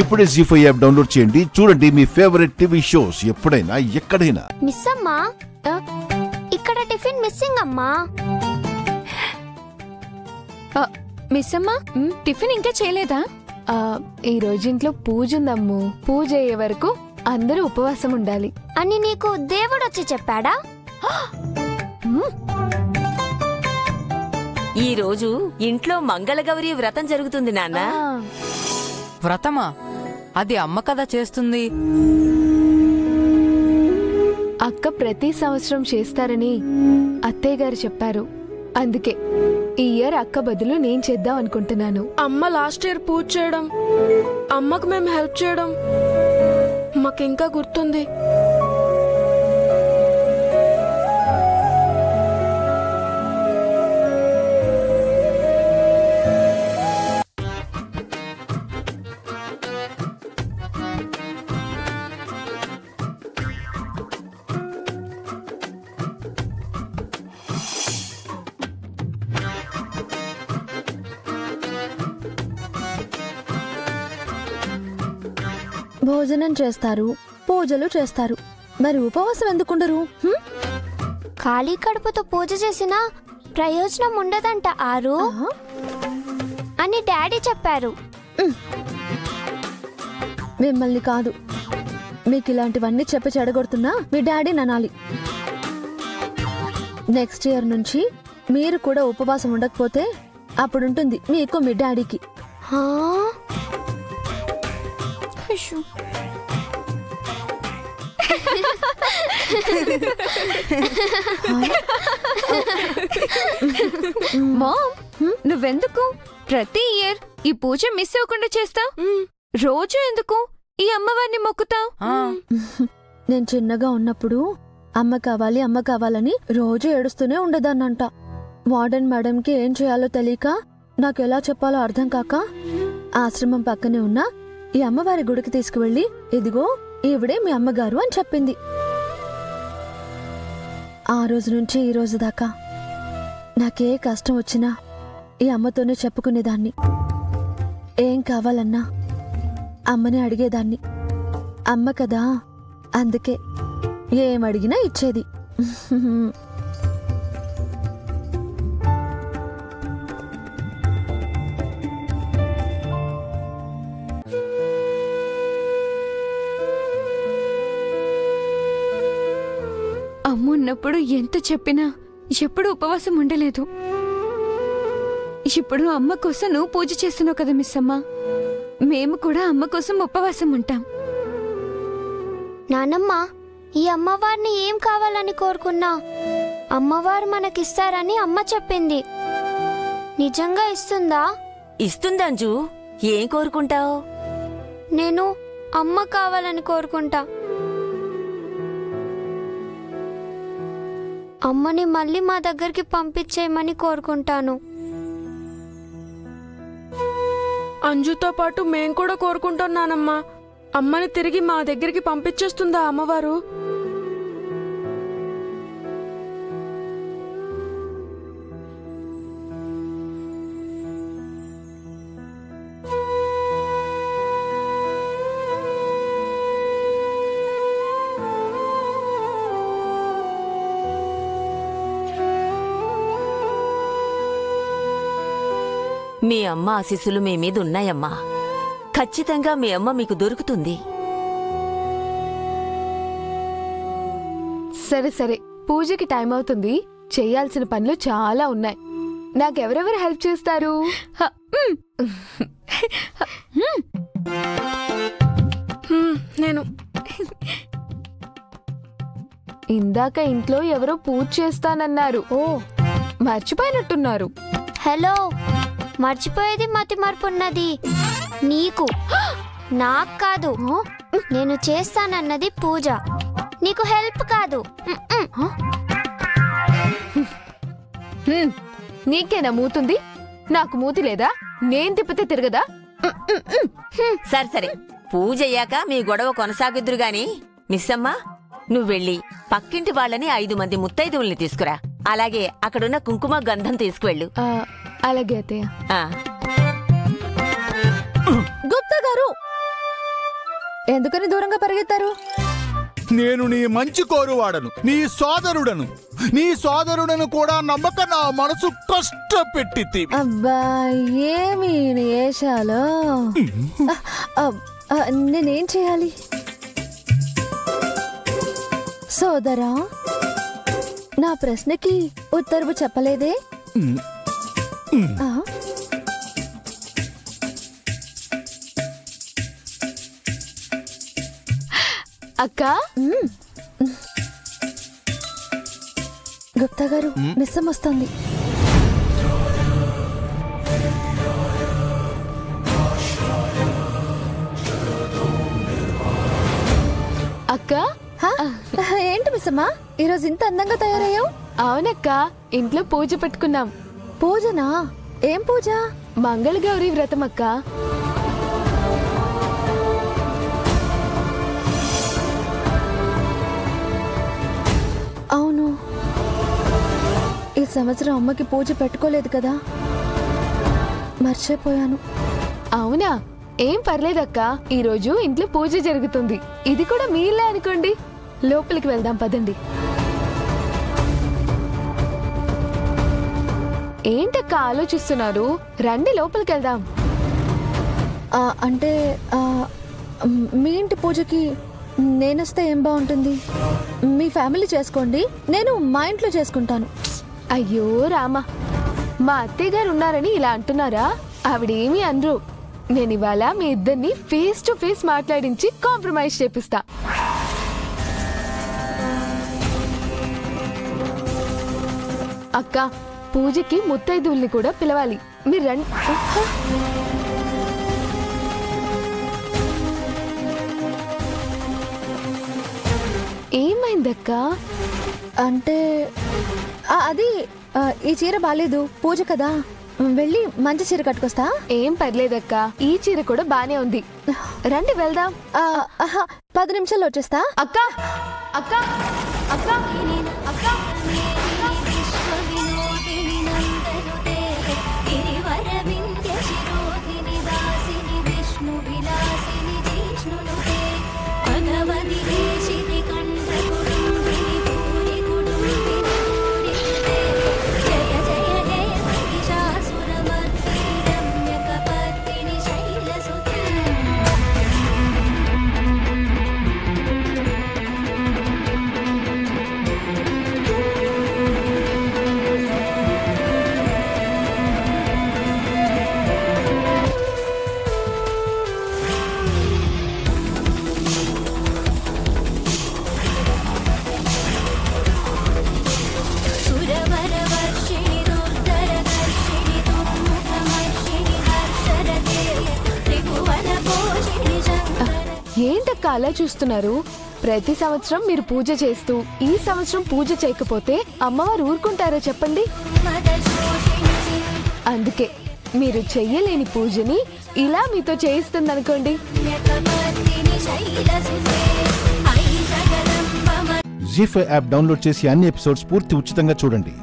ఇప్పుడే జీ5 app download చేయండి. చూడండి మీ ఫేవరెట్ టీవీ షోస్ ఎప్పుడైనా ఎక్కడైనా. మిస్ అమ్మా, ఇక్కడ టిఫిన్ మిస్సింగ్ అమ్మా. మిస్ అమ్మా, టిఫిన్ ఇంకా చేయలేదా? ఈ రోజు ఇంట్లో పూజ ఉందమ్ము. పూజ అయ్యే వరకు అందరూ ఉపవాసం ఉండాలి అని నీకు దేవుడు వచ్చి చెప్పాడా? ఈ రోజు ఇంట్లో మంగళగౌరి వ్రతం జరుగుతుంది నాన్న. వ్రతమా? అది అమ్మ కదా చేస్తుంది. అక్క ప్రతి సంవత్సరం చేస్తారని అత్తయ్య గారు చెప్పారు. అందుకే ఈ ఇయర్ అక్క బదులు నేను చేద్దాం అనుకుంటున్నాను. అమ్మ లాస్ట్ ఇయర్ పూజ చేయడం, అమ్మకు మేము హెల్ప్ చేయడం మాకింకా గుర్తుంది. భోజనం చేస్తారు, పూజలు చేస్తారు, మరి ఉపవాసం ఎందుకుండరు? ఖాళీ కడుపుతో పూజ చేసినా ప్రయోజనం ఉండదంట ఆరు అని డాడీ చెప్పారు. మిమ్మల్ని కాదు, మీకు ఇలాంటివన్నీ చెప్పి చెడగొడుతున్నా మీ డాడీ ననాలి. నెక్స్ట్ ఇయర్ నుంచి మీరు కూడా ఉపవాసం ఉండకపోతే అప్పుడుంటుంది మీకు మీ డాడీకి. మామ్, నువ్వెందుకు ప్రతి ఇయర్ ఈ పూజ మిస్ అవ్వకుండా చేస్తావు? రోజు ఎందుకు ఈ అమ్మవారిని మొక్కుతావు? నేను చిన్నగా ఉన్నప్పుడు అమ్మ కావాలి అమ్మ కావాలని రోజు ఏడుస్తూనే ఉండదాన్నంట. వార్డెన్ మేడంకి ఏం చేయాలో తెలియక, నాకెలా చెప్పాలో అర్థం కాక ఆశ్రమం పక్కనే ఉన్న ఈ అమ్మవారి గుడికి తీసుకువెళ్ళి, ఇదిగో ఈవిడే మీ అమ్మగారు అని చెప్పింది. ఆ రోజు నుంచి ఈ రోజు దాకా నాకే కష్టం వచ్చినా ఈ అమ్మతోనే చెప్పుకునేదాన్ని. ఏం కావాలన్నా అమ్మని అడిగేదాన్ని. అమ్మ కదా, అందుకే ఏమడిగినా ఇచ్చేది. అమ్మ ఉన్నప్పుడు ఎంత చెప్పినా ఎప్పుడు ఉపవాసం ఉండలేదు. ఇప్పుడు అమ్మ కోసం నువ్వు పూజ చేస్తున్నావు కదా మిస్ అమ్మ, మేము కూడా అమ్మ కోసం ఉపవాసం ఉంటాం. నానమ్మ, ఈ అమ్మవారిని ఏం కావాలని కోరుకున్నా అమ్మవారు మనకిస్తారని అమ్మ చెప్పింది. నిజంగా ఇస్తుందా? ఇస్తుందంజు. ఏం కోరుకుంటావు? నేను అమ్మ కావాలని కోరుకుంటా. అమ్మని మళ్ళీ మా దగ్గరికి పంపించేయమని కోరుకుంటాను. అంజుతో పాటు మేం కూడా కోరుకుంటున్నానమ్మా. అమ్మని తిరిగి మా దగ్గరికి పంపించేస్తుందా అమ్మవారు? మీ అమ్మ ఆశీస్సులు మీ మీద ఉన్నాయమ్మా. ఖచ్చితంగా మీ అమ్మ మీకు దొరుకుతుంది. సరే సరే, పూజకి టైం అవుతుంది. చేయాల్సిన పనులు చాలా ఉన్నాయి. నాకెవరెవరు హెల్ప్ చేస్తారు? నేను. ఇందాక ఇంట్లో ఎవరో పూజ చేస్తానన్నారు. ఓ, మర్చిపోయినట్టున్నారు. హలో, మర్చిపోయేది మతి మర్పున్నది నీకు, నాకు కాదు. నేను చేస్తానన్నది పూజ, నీకు హెల్ప్ కాదు. నీకేనా మూతుంది? నాకు మూతి లేదా? నేను తిప్పితే తిరగదా? సరే సరే, పూజ అయ్యాక మీ గొడవ కొనసాగిద్దురు గాని. మిస్సమ్మా, నువ్వెళ్ళి పక్కింటి వాళ్ళని 5 మంది ముత్తైదువుల్ని తీసుకురా. అలాగే అక్కడున్న కుంకుమ గంధం తీసుకువెళ్ళు. అలాగే అత్తయ్య. గుప్తా గారు, ఎందుకని దూరంగా పరిగెత్తారు? నేను నీ మంచి కోరువాడను, నీ సోదరుడను కూడా నమ్మక నా మనసు కష్టపెట్టి. అబ్బా ఏమి ఏషాలో. నేనేం చేయాలి? సోదరా, నా ప్రశ్నకి ఉత్తర్వు చెప్పలేదే? అక్క, గుప్తా గారు, మిస్సం వస్తుంది. అక్క, ఏంటి మిస్సమ్మా ఈరోజు ఇంత అందంగా తయారయ్యావు? అవునక్క, ఇంట్లో పూజ పెట్టుకున్నాం. పూజనా? ఏం పూజ? మంగళగౌరి వ్రతం అక్క. అవును, ఈ సంవత్సరం అమ్మకి పూజ పెట్టుకోలేదు కదా, మర్చిపోయాను. అవునా? ఏం పర్లేదక్క, ఈరోజు ఇంట్లో పూజ జరుగుతుంది. ఇది కూడా మీ ఇల్లే అనుకోండి. లోపలికి వెళ్దాం పదండి. ఏంటక్క ఆలోచిస్తున్నారు? రండి లోపలికి వెళ్దాం. అంటే మీ ఇంటి పూజకి నేనొస్తే ఏం బాగుంటుంది? మీ ఫ్యామిలీ చేసుకోండి, నేను మా ఇంట్లో చేసుకుంటాను. అయ్యో రామా, మా అత్తయ్య గారు ఉన్నారని ఇలా అంటున్నారా? ఆవిడేమీ అనరు. నేను ఇవాళ మీ ఇద్దరిని ఫేస్ టు ఫేస్ మాట్లాడించి కాంప్రమైజ్ చేపిస్తా. అక్క, పూజకి ముత్తైదువుల్ని కూడా పిలవాలి. మీరు రండి. ఏమైందక్క? అంటే అది ఈ చీర బాలేదు, పూజ కదా, వెళ్ళి మంచి చీర కట్టుకొస్తా. ఏం పర్లేదక్క, ఈ చీర కూడా బానే ఉంది. రండి వెళ్దాం. 10 నిమిషాల్లో వచ్చేస్తా. అక్క అక్క అక్క అక్క, ఏంటక్క అలా చూస్తున్నారు? ప్రతి సంవత్సరం మీరు పూజ చేస్తూ ఈ సంవత్సరం పూజ చేయకపోతే అమ్మవారు ఊరుకుంటారా చెప్పండి? అందుకే మీరు చెయ్యలేని పూజని ఇలా మీతో చేయిస్తుందనుకోండి. జీ5 యాప్ డౌన్లోడ్ చేసి అన్ని ఎపిసోడ్స్ పూర్తి ఉచితంగా చూడండి.